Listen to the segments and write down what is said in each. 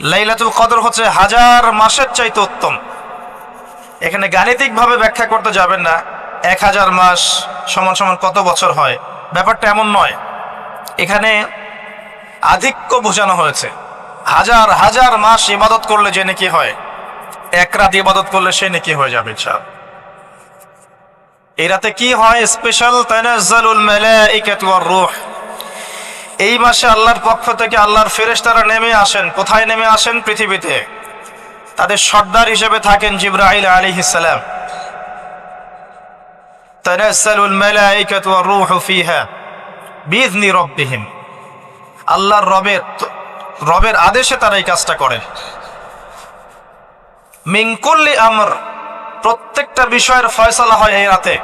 লাইলাতুল কদর হচ্ছে হাজার মাসের চাইতে উত্তম। এখানে গাণিতিকভাবে ব্যাখ্যা করতে যাবেন না 1000 মাস সমান সমান কত বছর হয়, ব্যাপারটা এমন নয়। এখানে আধিক্য বোঝানো হয়েছে। হাজার হাজার মাস ইবাদত করলে যে নেকি হয়, এক রাত ইবাদত করলে সে নেকি হয়ে যাবে ইনশাআল্লাহ। এই রাতে কি হয় স্পেশাল? তানাজ্জালুল মালাইকাতু ওয়ার রূহ। এই মাসে আল্লাহর পক্ষ থেকে আল্লাহর ফেরেশতারা নেমে আসেন। কোথায় নেমে আসেন? পৃথিবীতে। তাদের সর্দার হিসেবে থাকেন জিবরাইল আলাইহিস সালাম। তানাজ্জালুল মালাইকাতু ওয়ার রূহু ফিহা বিইذনি রাব্বিহিম। আল্লাহর রবের আদেশে তারা এই কাজটা করেন। মিন কুল্লি আমর, প্রত্যেকটা বিষয়ের ফয়সালা হয় এই রাতে।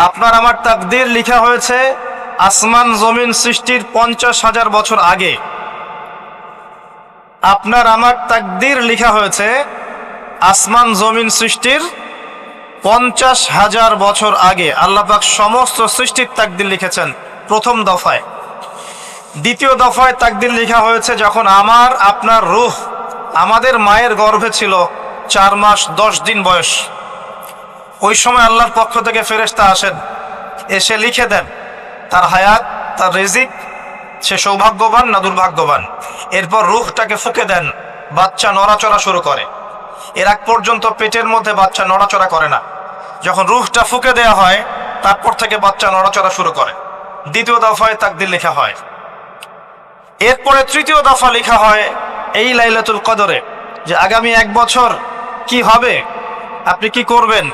আপনার আমার তাকদীর লিখা হয়েছে আসমান জমিন সৃষ্টির 50,000 বছর আগে। আপনার আমার তাকদীর লিখা হয়েছে আসমান জমিন সৃষ্টির 50,000 বছর আগে। আল্লাহ পাক সমস্ত সৃষ্টির তাকদীর লিখেছেন প্রথম দফায়। দ্বিতীয় দফায় তাকদীর লেখা হয়েছে যখন আমার আপনার রূহ আমাদের মায়ের গর্ভে ছিল 4 মাস 10 দিন বয়স। ওই সময় আল্লাহর পক্ষ থেকে ফেরেশতা আসেন, এসে লিখে দেন তার হায়াত, তার রিজিক, সে সৌভাগ্যবান না দুর্ভাগ্যবান। এরপর রূহটাকে ফুঁকে দেন, বাচ্চা নড়াচড়া শুরু করে। এর আগ পর্যন্ত পেটের মধ্যে বাচ্চা নড়াচড়া করে না। যখন রূহটা ফুঁকে দেওয়া হয় তারপর থেকে বাচ্চা নড়াচড়া শুরু করে। দ্বিতীয় দফায় তাকদীর লেখা হয়। এরপরে তৃতীয় দফা লেখা হয় এই লাইলাতুল কদরে, যে আগামী 1 বছর কি হবে, আপনি কি করবেন,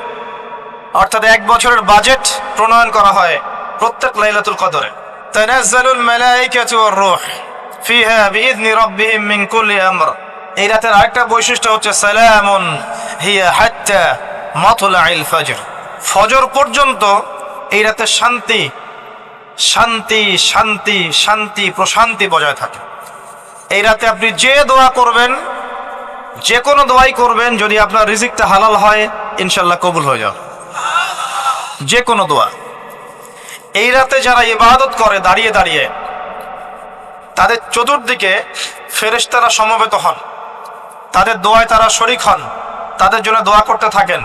অর্থাৎ 1 বছরের বাজেট প্রণয়ন করা হয় প্রত্যেক লাইলাতুল কদরে। তানাজ্জালুল মালাইকাতু ওয়ার রূহ ফিহা বিইذনি রাব্বিহিম মিন কুল্লি আমর। এই রাতের আরেকটা বৈশিষ্ট্য হচ্ছে সালামুন হিয়া হাত্তা মাতলাইল ফজর। ফজর পর্যন্ত এই রাতে শান্তি শান্তি শান্তি শান্তি প্রশান্তি বজায় থাকে। এই রাতে আপনি যে দোয়া করবেন, যে কোনো দোয়াই করবেন, যদি আপনার রিজিকটা হালাল হয় ইনশাল্লাহ কবুল হয়ে যাবে যে কোনো দোয়া। এই রাতে যারা ইবাদত করে দাঁড়িয়ে দাঁড়িয়ে, তাদের চতুর্দিকে ফেরেশতারা সমবেত হন, তাদের দোয়ায় তারা শরীক হন, তাদের জন্য দোয়া করতে থাকেন।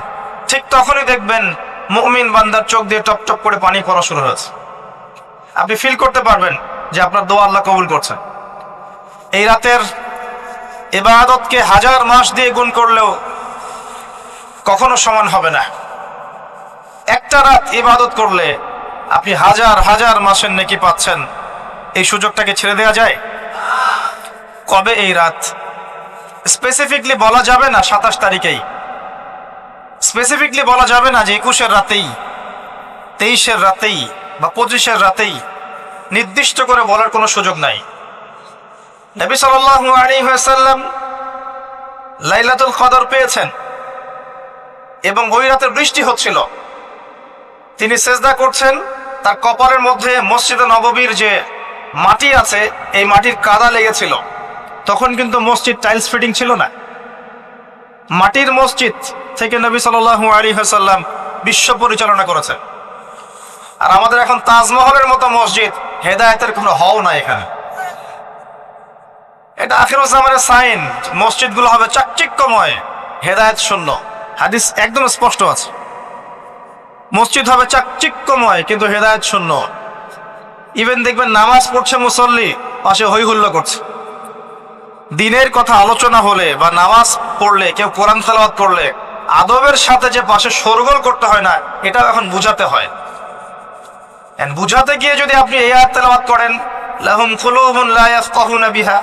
ঠিক তখনই দেখবেন মুমিন বান্দার চোখ দিয়ে টপ টপ করে পানি পড়া শুরু হয়েছে। আপনি ফিল করতে পারবেন যে আপনার দোয়া আল্লাহ কবুল করছেন। এই রাতের ইবাদতকে 1000 মাস দিয়ে গুণ করলেও কখনো সমান হবে না। একটা রাত ইবাদত করলে আপনি হাজার হাজার মাসের নেকি পাচ্ছেন। এই সুযোগটাকে ছেড়ে দেওয়া যায়? কবে এই রাত স্পেসিফিকলি বলা যাবে না, 27 তারিখেই স্পেসিফিকলি বলা যাবে না যে 21-এর রাতেই, 23-এর রাতেই বা 25-এর রাতেই, নির্দিষ্ট করে বলার কোনো সুযোগ নাই। নবী সাল্লাল্লাহু আলাইহি ওয়াসাল্লাম লাইলাতুল কদর পেয়েছেন এবং ওই রাতে বৃষ্টি হচ্ছিল। তিনি সেজদা করছেন, তার কপালের মধ্যে মসজিদে নববীর যে মাটি আছে এই মাটির কাদা লেগেছিল। তখন কিন্তু মসজিদ টাইলস ফিটিং ছিল না, মাটির মসজিদ থেকে নবী সাল্লাল্লাহু আলাইহি ওয়াসাল্লাম বিশ্ব পরিচালনা করেছেন। আর আমাদের এখন তাজমহলের মতো মসজিদ, হেদায়েতের কোনো হও না এখানে। এটা আখিরুজ জামানের সাইন, মসজিদগুলো হবে চাকচিক্যময়, হেদায়েত শূন্য। হাদিস একদম স্পষ্ট আছে, মসজিদ হবে চাকচিক্যময় কিন্তু হেদায়েত শূন্য। ইভেন দেখবেন নামাজ পড়ছে মুসল্লি, পাশে হই হুল্লো করছে। দিনের কথা আলোচনা হলে বা নামাজ পড়লে, কেউ কোরআন তেলাওয়াত করলে আদবের সাথে যে পাশে শোরগোল করতে হয় না, এটাও এখন বুঝাতে হয়। বুঝাতে গিয়ে যদি আপনি এই আয়াত তেলাওয়াত করেন, লাহুম কুলুবুন লা ইয়াফকাহুনা বিহা,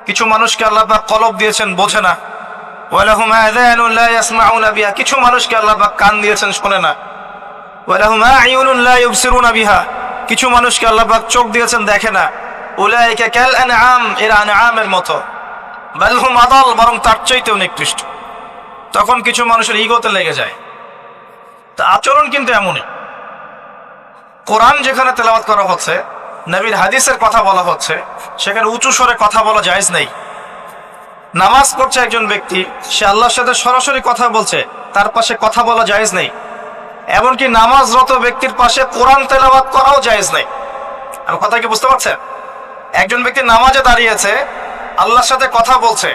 কিছু মানুষকে আল্লাহ পাক কলব দিয়েছেন বোঝে না। ওয়া লাহুম আযানুন লা ইয়াসমাউনা বিহা, কিছু মানুষকে আল্লাহ পাক কান দিয়েছেন শোনে না। ওয়া লাহুম আ'য়ুনুন লা ইউবসিরুনা বিহা, কিছু মানুষকে আল্লাহ পাক চোখ দিয়েছেন দেখে না। উলাইকা কাল আনআম, এরা আনআমের মতো। বাল হুম আদাল, বরং তার চাইতেও নিকৃষ্ট। তখন কিছু মানুষের ইগোতে লেগে যায়। তা আচরণ কিন্তু এমনই। কোরআন যেখানে তেলাওয়াত করা হচ্ছে, নবীর হাদিসের কথা বলা হচ্ছে, সেখানে উঁচু স্বরে কথা বলা জায়েজ নেই। নামাজ পড়ছে একজন ব্যক্তি, সে আল্লাহর সাথে সরাসরি কথা বলছে, তার পাশে কথা বলা জায়েজ নেই। এমনকি নামাজরত ব্যক্তির পাশে কোরআন তেলাওয়াত করাও জায়েজ নেই। আমার কথা কি বুঝতে পারছেন? একজন ব্যক্তি নামাজে দাঁড়িয়েছে, আল্লাহর সাথে কথা বলছে,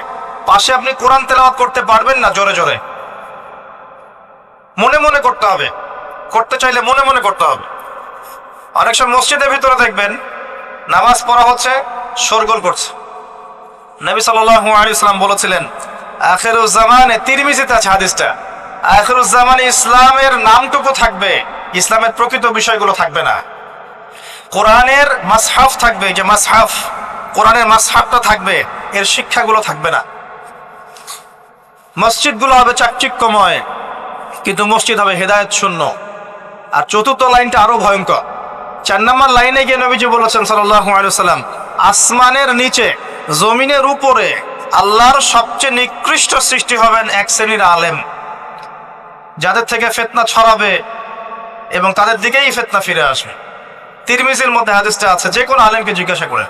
পাশে আপনি কোরআন তেলাওয়াত করতে পারবেন না জোরে জোরে? মনে মনে করতে হবে, করতে চাইলে মনে মনে করতে হবে। অনেক সময় মসজিদের ভিতরে দেখবেন নামাজ পড়া হচ্ছে, শোরগোল করছে। নবী সাল্লাল্লাহু আলাইহি ওয়াসাল্লাম বলেছিলেন, আখিরুজ জামানে, তিরমিজিতে আছে হাদিসটা, আখিরুজ জামানে ইসলামের নামটুকু থাকবে, ইসলামের প্রকৃত বিষয়গুলো থাকবে না। কোরআনের মাসহাফ থাকবে, যে মাসহাফ, কোরআনের মাসহাফটা থাকবে, এর শিক্ষাগুলো থাকবে না। মসজিদগুলো হবে চাকচিক্যময়, কিন্তু মসজিদ হবে হেদায়েত শূন্য। আর চতুর্থ লাইনটা আরো ভয়ঙ্কর। 4 নম্বর লাইনে গিয়ে নবীজি বলেছেন সাল্লাল্লাহু আলাইহি ওয়াসাল্লাম, আসমানের নিচে জমিনের উপরে আল্লাহর সবচেয়ে নিকৃষ্ট সৃষ্টি হবেন এক শ্রেণীর আলেম, যাদের থেকে ফিতনা ছড়াবে এবং তাদের দিকেই ফিতনা ফিরে আসবে। তিরমিজির মধ্যে হাদিসটা আছে, যে কোনো আলেমকে জিজ্ঞাসা করে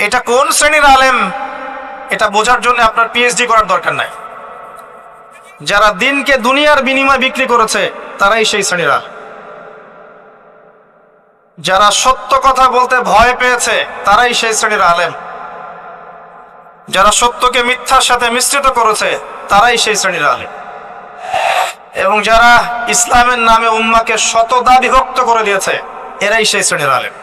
এটা কোন শ্রেণীর আলেম, এটা বোঝার জন্য আপনার পিএইচডি করার দরকার নাই। যারা দিনকে দুনিয়ার বিনিময় বিক্রি করেছে তারাই সেই শ্রেণীর আলেম। যারা সত্য কথা বলতে ভয় পেয়েছে তারাই সেই শ্রেণীর আলেম। যারা সত্যকে মিথ্যার সাথে মিশ্রিত করেছে তারাই সেই শ্রেণীর আলেম। এবং যারা ইসলামের নামে উম্মাকে শতদা বিভক্ত করে দিয়েছে, এরাই সেই শ্রেণীর আলেম।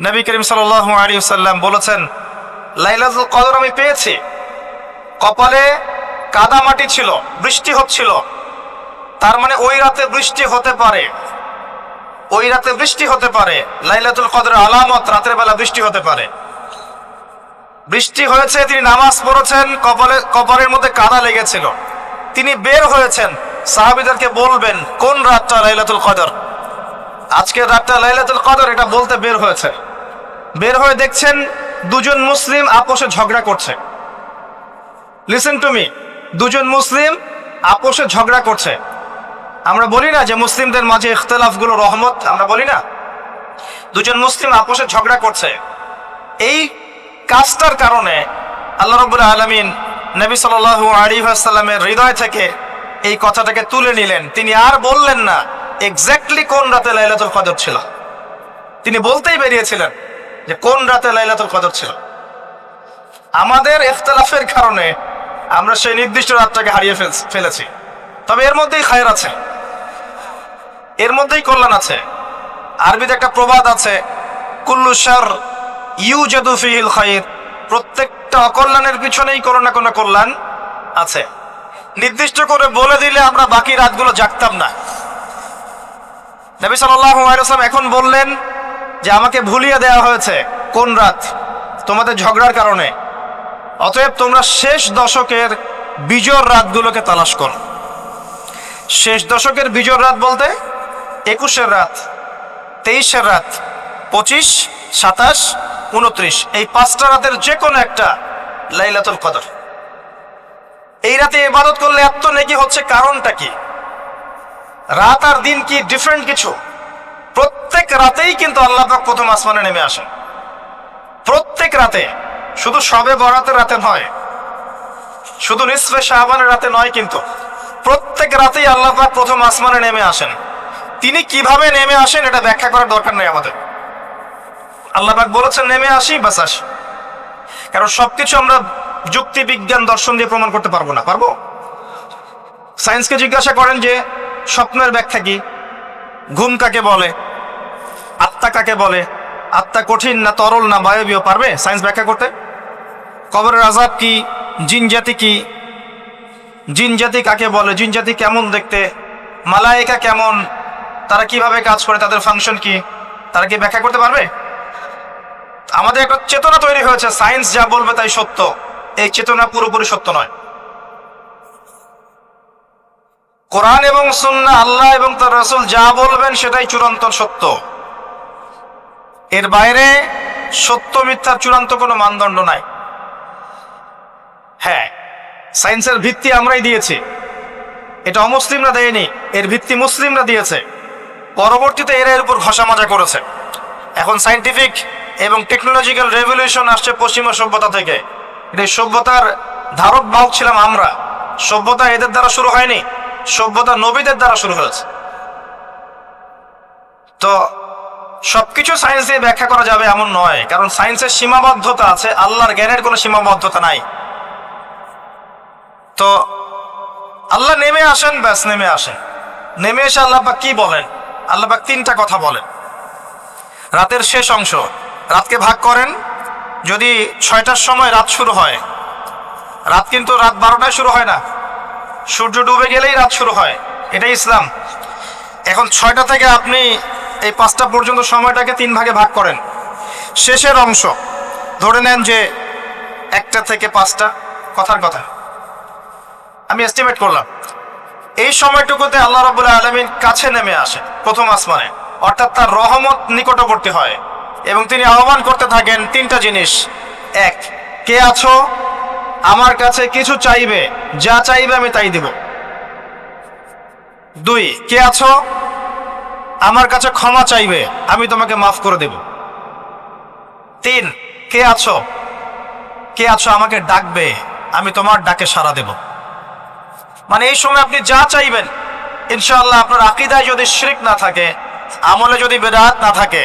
নবী করিম সাল্লাল্লাহু আলাইহি ওয়াসাল্লাম বলেছেন, লাইলাতুল কদর আমি পেয়েছি, কপালে কাদা মাটি ছিল, বৃষ্টি হচ্ছিল, তার মানে ওই রাতে বৃষ্টি হতে পারে, ওই রাতে বৃষ্টি হতে পারে। লাইলাতুল কদরের আলামত, রাতের বেলা বৃষ্টি হতে পারে। বৃষ্টি হয়েছে, তিনি নামাজ পড়েছেন, কপালের মধ্যে কাদা লেগেছিল, তিনি বের হয়েছেন, সাহাবীদেরকে বলবেন কোন রাতটা লাইলাতুল কদর, আজকের রাতটা লাইলাতুল কদর, এটা বলতে বের হয়েছে। বের হয়ে দেখছেন দুজন মুসলিম আপোষে ঝগড়া করছে। লিসেন টু মি, দুজন মুসলিম আপোষে ঝগড়া করছে। আমরা বলি না যে মুসলিমদের মাঝে ইখতিলাফগুলো রহমত, আমরা বলি না? দুজন মুসলিম আপোষে ঝগড়া করছে, এই কাজটার কারণে আল্লাহ রাব্বুল আলামিন নবী সাল্লাল্লাহু আলাইহি ওয়াসাল্লামের হৃদয় থেকে এই কথাটাকে তুলে নিলেন। তিনি আর বললেন না এক্স্যাক্টলি কোন রাতে লাইলাতুল কদর ছিল, তিনি বলতেই বেরিয়েছিলেন যে কোন রাতে লাইলাতুল কদর ছিল। আমাদের ইখতিলাফের কারণে আমরা সেই নির্দিষ্ট রাতটাকে হারিয়ে ফেলেছি। তবে এর মধ্যেই খায়ের আছে, এর মধ্যেই কল্যাণ আছে। আরবিতে একটা প্রবাদ আছে, কুল্লু শার ইউজাদু ফিহিল খায়র, প্রত্যেকটা অকল্যাণের পিছনেই কোনো না কোনো কল্যাণ আছে। নির্দিষ্ট করে বলে দিলে আমরা বাকি রাতগুলো জাগতাম না। নবী সাল্লাল্লাহু আলাইহি ওয়াসাল্লাম এখন বললেন যে আমাকে ভুলিয়ে দেওয়া হয়েছে কোন রাত, তোমাদের ঝগড়ার কারণে। অতএব তোমরা শেষ দশকের বিজোড় রাতগুলোকে তালাশ করো। শেষ দশকের বিজোড় রাত বলতে 21-এর রাত, 23-এর রাত, 25, 27, 29, এই 5টা রাতের যে কোনো একটা লাইলাতুল কদর। এই রাতে ইবাদত করলে এত নেকি হচ্ছে, কারণটা কি? রাত আর দিন কি ডিফারেন্ট কিছু? প্রত্যেক রাতেই কিন্তু আল্লাহ পাক প্রথম আসমানে নেমে আসেন, প্রত্যেক রাতে, শুধু শবে বরাতের রাতে নয়, শুধু নিসফে শাবানের রাতে নয়, কিন্তু প্রত্যেক রাতেই আল্লাহ পাক প্রথম আসমানে নেমে আসেন। তিনি কিভাবে নেমে আসেন এটা ব্যাখ্যা করার দরকার নেই আমাদের। আল্লাহ পাক বলেছেন নেমে আসি, বাস আসি। কারণ সবকিছু আমরা যুক্তি, বিজ্ঞান, দর্শন দিয়ে প্রমাণ করতে পারবো না। পারবো? সায়েন্সকে জিজ্ঞাসা করেন যে স্বপ্নের ব্যাখ্যা কি, ঘুম কাকে বলে, আত্মা কাকে বলে, আত্মা কঠিন না তরল না বায়বীয়, পারবে সায়েন্স ব্যাখ্যা করতে? কবরের আযাব কি, জিন জাতি কি, জিন জাতি কাকে বলে, জিন জাতি কেমন দেখতে, মালায়েকা কেমন, তারা কিভাবে কাজ করে, তাদের ফাংশন কি, তারা কি ব্যাখ্যা করতে পারবে? আমাদের একটা চেতনা তৈরি হয়েছে, সায়েন্স যা বলবে তাই সত্য। এই চেতনা পুরোপুরি সত্য নয়। কোরআন এবং সুন্নাহ, আল্লাহ এবং তার রাসূল যা বলবেন সেটাই চূড়ান্ত সত্য। এর বাইরে সত্য মিথ্যার চূড়ান্ত কোনো মানদণ্ড নাই। হ্যাঁ, সায়েন্সের ভিত্তি আমরাই দিয়েছি, এটা অমুসলিমরা দেয়নি, এর ভিত্তি মুসলিমরা দিয়েছে। পরবর্তীতে এরা এর উপর ঘষা মাজা করেছে। এখন সায়েন্টিফিক এবং টেকনোলজিক্যাল রেভলিউশন আসছে পশ্চিমা সভ্যতা থেকে। এই সভ্যতার ধারক বাহক ছিলাম আমরা। সভ্যতা এদের দ্বারা শুরু হয়নি, সভ্যতা নবীদের দ্বারা শুরু হয়েছে। তো সবকিছু সায়েন্স দিয়ে ব্যাখ্যা করা যাবে এমন নয়, কারণ সায়েন্সের সীমাবদ্ধতা আছে, আল্লাহর জ্ঞানের কোনো সীমাবদ্ধতা নাই। তো আল্লাহ নেমে আসেন, ব্যাস নেমে আসেন। নেমে এসে আল্লাহ পাক কি বলেন? আল্লাহ পাক তিনটা কথা বলেন। রাতের শেষ অংশ, রাতকে ভাগ করেন। যদি 6টার সময় রাত শুরু হয়, রাত কিন্তু রাত 12টায় শুরু হয় না, সূর্য ডুবে গেলেই রাত শুরু হয়, এটাই ইসলাম। এখন 6টা থেকে আপনি এই 5টা পর্যন্ত সময়টাকে 3 ভাগে ভাগ করেন। শেষের অংশ ধরে নেন যে 1টা থেকে 5টা, কথার কথা আমি এস্টিমেট করলাম, এই সময়টুকুতে আল্লাহ রাব্বুল আলামিন কাছে নেমে আসে প্রথম আসমানে, অর্থাৎ তার রহমত নিকটবর্তী হয় এবং তিনি আহ্বান করতে থাকেন 3টা জিনিস। 1, কে আছো? আমার কাছে কিছু চাইবে, যা চাইবে আমি তাই দিব। 2, কে আছো? আমার কাছে ক্ষমা চাইবে, আমি তোমাকে মাফ করে দেব। 3, কে আছো? কে আছো আমাকে ডাকবে, আমি তোমার ডাকে সাড়া দেব। মানে এই সময় আপনি যা চাইবেন, ইনশাআল্লাহ আপনার আকীদায় যদি শিরক না থাকে, আমলে যদি বিদআত না থাকে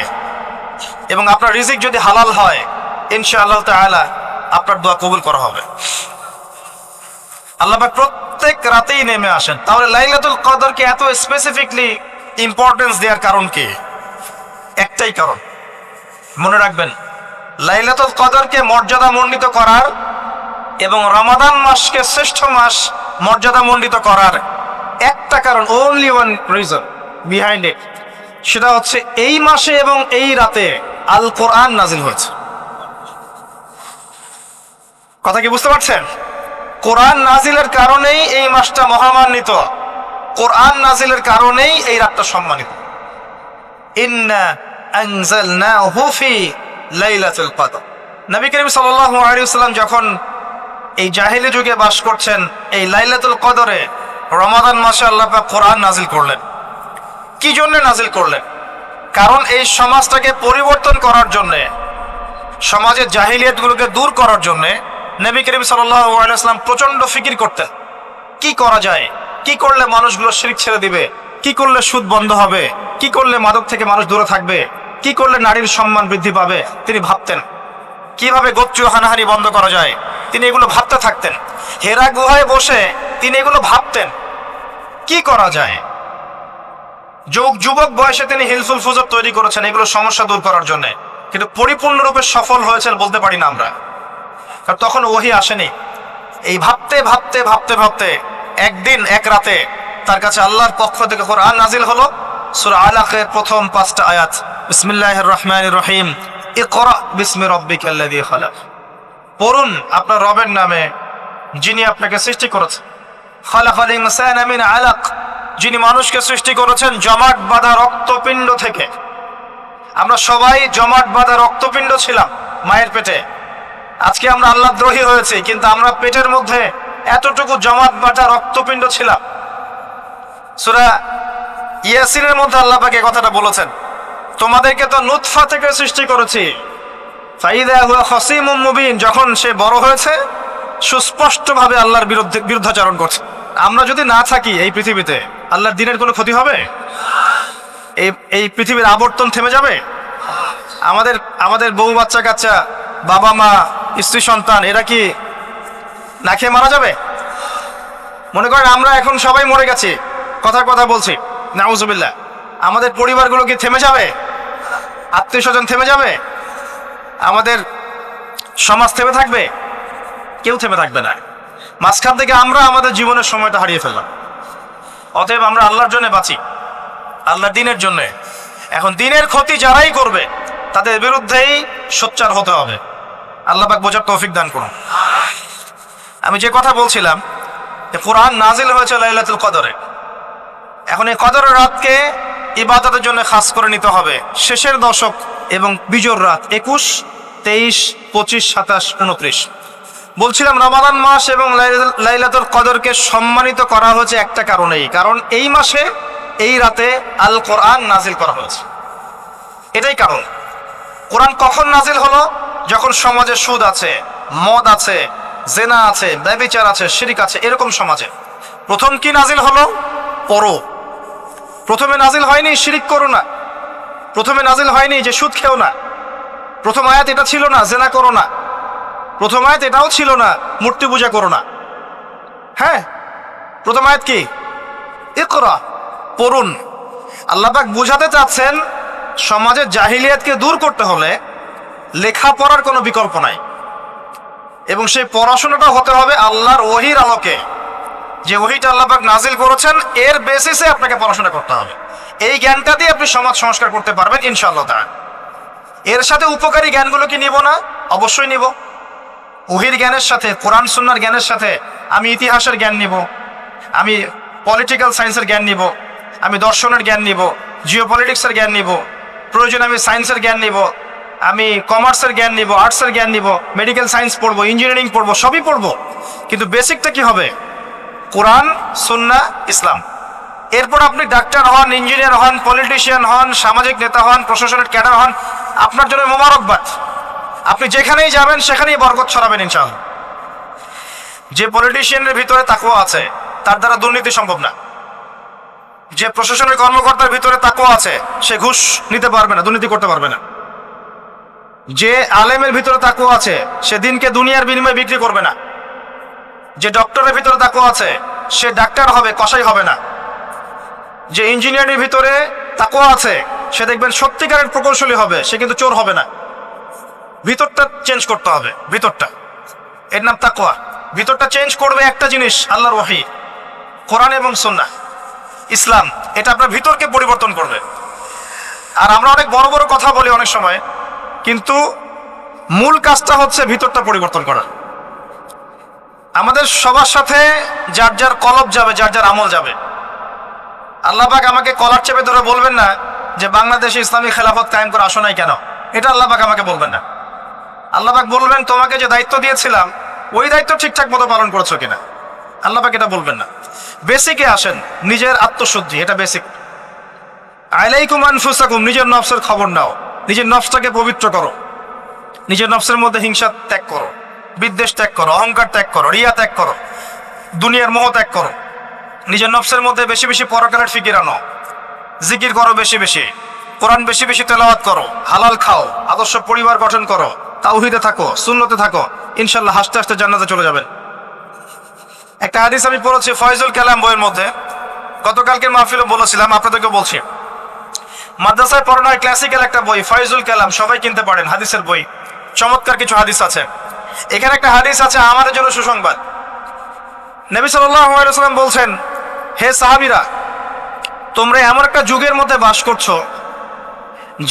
এবং আপনার রিজিক যদি হালাল হয়, ইনশাআল্লাহ তাআলা আপনার দোয়া কবুল করা হবে। আল্লাহ পাক প্রত্যেক রাতেই নেমে আসেন। তাহলে লাইলাতুল কদরকে এত স্পেসিফিকলি ইম্পর্টেন্স দেওয়ার কারণ কি? একটাই কারণ, মনে রাখবেন, লাইলাতুল কদরকে মর্যাদা মণ্ডিত করার এবং রমাদান মাসকে শ্রেষ্ঠ মাস মর্যাদা মণ্ডিত করার একটা কারণ, only one reason behind it, সেটা হচ্ছে এই মাসে এবং এই রাতে আল কোরআন নাজিল হয়েছে। কথা কি বুঝতে পারছেন? কোরআন নাজিলের কারণেই এই মাসটা মহামান্বিত, কোরআন নাজিলের কারণেই এই রাতটা সম্মানিত। ইন্না আনজালনাহু ফি লাইলাতুল কদর। নবী করিম সাল্লাল্লাহু আলাইহি ওয়াসাল্লাম যখন এই জাহিলি যুগে বাস করছেন, এই লাইলাতুল কদরে রমাদান মাসে আল্লাহ পাক কোরআন নাজিল করলেন। কি জন্য নাজিল করলেন? কারণ এই সমাজটাকে পরিবর্তন করার জন্যে, সমাজের জাহিলিয়াতগুলোকে দূর করার জন্যে নবী করিম সাল্লাল্লাহু আলাইহি ওয়াসাল্লাম প্রচন্ড ফিকির করতেন। কি করা যায়, কি করলে মানুষগুলো শিরক ছেড়ে দিবে, কি করলে সুদ বন্ধ হবে, কি করলে মাদক থেকে মানুষ দূরে থাকবে, কি করলে নারীর সম্মান বৃদ্ধি পাবে, তিনি ভাবতেন। কিভাবে গোত্রীয় হানাহানি বন্ধ করা যায়, তিনি এগুলো ভাবতে থাকতেন। হেরা গুহায় বসে তিনি এগুলো ভাবতেন, কি করা যায়। যুবক বয়সে তিনি হিলফুল ফুজর তৈরি করেছেন এগুলো সমস্যা দূর করার জন্য, কিন্তু পরিপূর্ণরূপে সফল হয়েছেন বলতে পারি না আমরা, কারণ তখন ওহী আসেনি। এই ভাবতে ভাবতে ভাবতে ভাবতে একদিন এক রাতে তার কাছে আল্লাহর পক্ষ থেকে কোরআন নাজিল হলো। সূরা আলাকের প্রথম 5টা আয়াত, বিসমিল্লাহির রহমানির রহিম, ইকরা বিসমি রাব্বিকাল্লাযী খালাক। পড়ুন আপনার রবের নামে, যিনি আপনাকে সৃষ্টি করেছেন। খালাকাল ইনসানা মিন আলাক, যিনি মানুষকে সৃষ্টি করেছেন জমাট বাঁধা রক্তপিণ্ড থেকে। আমরা সবাই জমাট বাঁধা রক্তপিণ্ড ছিলাম মায়ের পেটে। আজকে আমরা আল্লাহ দ্রোহী হয়েছি, কিন্তু আমরা পেটের মধ্যে এতটুকু জমাট বাঁধা রক্তপিণ্ড ছিলাম। সূরা ইয়াসিনের মধ্যে আল্লাহ পাক এই কথাটা বলেছেন, তোমাদেরকে তো নুতফা থেকে সৃষ্টি করেছি, ফাইদা হুয়া খাসীমুম মুবিন, যখন সে বড় হয়েছে সুস্পষ্টভাবে আল্লাহর বিরুদ্ধাচরণ করছে। আমরা যদি না থাকি এই পৃথিবীতে, আল্লাহর দ্বীনের কোনো ক্ষতি হবে? এই পৃথিবীর আবর্তন থেমে যাবে? আমাদের বউ বাচ্চা কাচ্চা, বাবা মা, স্ত্রী সন্তান, এরা কি না খেয়ে মারা যাবে? মনে করেন আমরা এখন সবাই মরে গেছি, কথার কথা বলছি, নাউজুবিল্লাহ, আমাদের পরিবারগুলো কি থেমে যাবে? আত্মীয় স্বজন থেমে যাবে? আমাদের সমাজ থেমে থাকবে? কেউ থেমে থাকবে না। মাঝখান থেকে আমরা আমাদের জীবনের সময়টা হারিয়ে ফেললাম। অতএব আমরা আল্লাহর জন্য বাঁচি, আল্লাহর দ্বীনের জন্য। এখন দ্বীনের ক্ষতি যারাই করবে তাদের বিরুদ্ধেই সোচ্চার হতে হবে। আল্লাহ পাক বোঝার তৌফিক দান করুন। আমি যে কথা বলছিলাম, কোরআন নাজিল হয়েছে লাইলাতুল কদরে। এখন এই কদরের রাতকে ইবাদতের জন্য খাস করে নিতে হবে। শেষের দশক এবং বিজোর রাত 21, 23, 25, 27, 29। বলছিলাম রমাদান মাস এবং লাইলাতুল কদরকে সম্মানিত করা হয়েছে একটা কারণেই, কারণ এই মাসে এই রাতে আল কোরআন নাজিল করা হয়েছে। এটাই কারণ। কোরআন কখন নাজিল হলো? যখন সমাজে সুদ আছে, মদ আছে, জেনা আছে, ব্যভিচার আছে, শিরক আছে, এরকম সমাজে প্রথম কি নাজিল হলো? পড়ো। প্রথমে নাজিল হয়নি শিরক করো না, প্রথমে নাজিল হয়নি যে সুদ খেও না, প্রথম আয়াত এটা ছিল না জেনা করো না, প্রথম আয়াত এটাও ছিল না মূর্তি পূজা করো না। হ্যাঁ, প্রথম আয়াত কি? ইকরা, পড়ুন। আল্লাহ পাক বুঝাতে চাচ্ছেন সমাজের জাহিলিয়াতকে দূর করতে হলে লেখাপড়ার কোনো বিকল্প নাই, এবং সেই পড়াশোনাটা হতে হবে আল্লাহর ওহীর আলোকে। যে ওহীটা আল্লাহ পাক নাজিল করেছেন এর বেসিসে আপনাকে পড়াশোনা করতে হবে। এই জ্ঞানটা দিয়ে আপনি সমাজ সংস্কার করতে পারবেন ইনশাআল্লাহ তাআলা। এর সাথে উপকারী জ্ঞানগুলো কি নিব না? অবশ্যই নিব। ওহীর জ্ঞানের সাথে, কোরআন সুন্নাহর জ্ঞানের সাথে আমি ইতিহাসের জ্ঞান নিব, আমি পলিটিক্যাল সায়েন্সের জ্ঞান নিব, আমি দর্শনের জ্ঞান নিব, জিওপলিটিক্সের জ্ঞান নিব, প্রয়োজনে আমি সায়েন্সের জ্ঞান নিব, আমি কমার্সের জ্ঞান নিব, আর্টসের জ্ঞান নিব, মেডিকেল সায়েন্স পড়বো, ইঞ্জিনিয়ারিং পড়বো, সবই পড়বো। কিন্তু বেসিকটা কি হবে? কোরআন, সুন্নাহ, ইসলাম। এরপর আপনি ডাক্তার হন, ইঞ্জিনিয়ার হন, পলিটিশিয়ান হন, সামাজিক নেতা হন, প্রশাসনের ক্যাডার হন, আপনার জন্য মোবারকবাদ। আপনি যেখানেই যাবেন সেখানেই বরকত ছড়াবেন ইনশাআল্লাহ। যে পলিটিশিয়ানের ভিতরে তাকওয়া আছে তার দ্বারা দুর্নীতি সম্ভব না। যে প্রশাসনের কর্মকর্তার ভিতরে তাকওয়া আছে সে ঘুষ নিতে পারবে না, দুর্নীতি করতে পারবে না। যে আলেমের ভিতরে তাকওয়া আছে সে দিনকে দুনিয়ার বিনিময়ে বিক্রি করবে না। যে ডক্টরের ভিতরে তাকওয়া আছে সে ডাক্তার হবে, কসাই হবে না। যে ইঞ্জিনিয়ারের ভিতরে তাকওয়া আছে সে দেখবেন সত্যিকারের প্রকৌশলী হবে, সে কিন্তু চোর হবে না। ভিতরটা চেঞ্জ করতে হবে, ভিতরটা, এর নাম তাকওয়া। ভিতরটা চেঞ্জ করবে একটা জিনিস, আল্লাহর ওহী, কোরআন এবং সুন্নাহ, ইসলাম। এটা আপনার ভিতরকে পরিবর্তন করবে। আর আমরা অনেক বড় বড় কথা বলি অনেক সময়, কিন্তু মূল কাজটা হচ্ছে ভিতরটা পরিবর্তন করা। আমাদের সবার সাথে যার যার কলব যাবে, যার যার আমল যাবে। আল্লাহ পাক আমাকে কলার চেপে ধরে বলবেন না যে বাংলাদেশে ইসলামী খেলাফত কায়েম করে আসো নাই কেন, এটা আল্লাহ পাক আমাকে বলবেন না। আল্লাহ পাক বলবেন তোমাকে যে দায়িত্ব দিয়েছিলাম ওই দায়িত্ব ঠিকঠাক মতো পালন করেছো কিনা। আল্লাহ পাক এটা বলবেন না। বেসিকে আসেন, নিজের আত্মশুদ্ধি, এটা বেসিক। আলাইকুম আনফুসাকুম, নিজের নফসের খবর নাও, নিজের নফসটাকে পবিত্র করো, নিজের নফসের মধ্যে হিংসা ত্যাগ করো, বিদ্বেষ ত্যাগ করো, অহংকার ত্যাগ করো, রিয়া ত্যাগ করো, দুনিয়ার মোহ ত্যাগ করো। নিজের নফসের মধ্যে বেশি বেশি পরকালের ফিকির আনো, জিকির করো বেশি বেশি, কোরআন বেশি বেশি তেলাওয়াত করো, হালাল খাও, আদর্শ পরিবার গঠন করো, তাওহীদে থাকো, সুন্নতে থাকো, ইনশাআল্লাহ হাসতে হাসতে জান্নাতে চলে যাবেন। একটা হাদিস আমি পড়েছি ফয়জুল কালাম বইয়ের মধ্যে, গতকালকে মাহফিলে বলেছিলাম, আপনাদেরকে বলছি। মাদ্রাসায় পড়ানো হয় ক্লাসিক্যাল একটা বই ফয়জুল কালাম, সবাই কিনতে পারেন, হাদিসের বই, চমৎকার কিছু হাদিস আছে। এখানে একটা হাদিস আছে আমাদের জন্য সুসংবাদ। নবী সাল্লাল্লাহু আলাইহি ওয়াসাল্লাম বলছেন, হে সাহাবীরা, তোমরা এমন একটা যুগের মধ্যে বাস করছো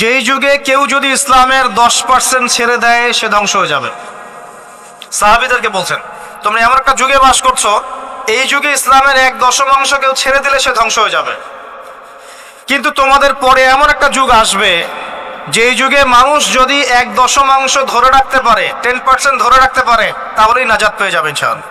যেই যুগে কেউ যদি ইসলামের 10% ছেড়ে দেয় সে ধ্বংস হয়ে যাবে। সাহাবীদেরকে বলছেন তোমরা এমন একটা যুগে বাস করছো, এই যুগে ইসলামের 1/10 কেউ ছেড়ে দিলে সে ধ্বংস হয়ে যাবে। কিন্তু তোমাদের পরে এমন একটা যুগ আসবে যেই যুগে মানুষ যদি 1/10 ধরে রাখতে পারে, 10% ধরে রাখতে পারে, তাহলেই নাজাত পেয়ে যাবে ইনশাআল্লাহ।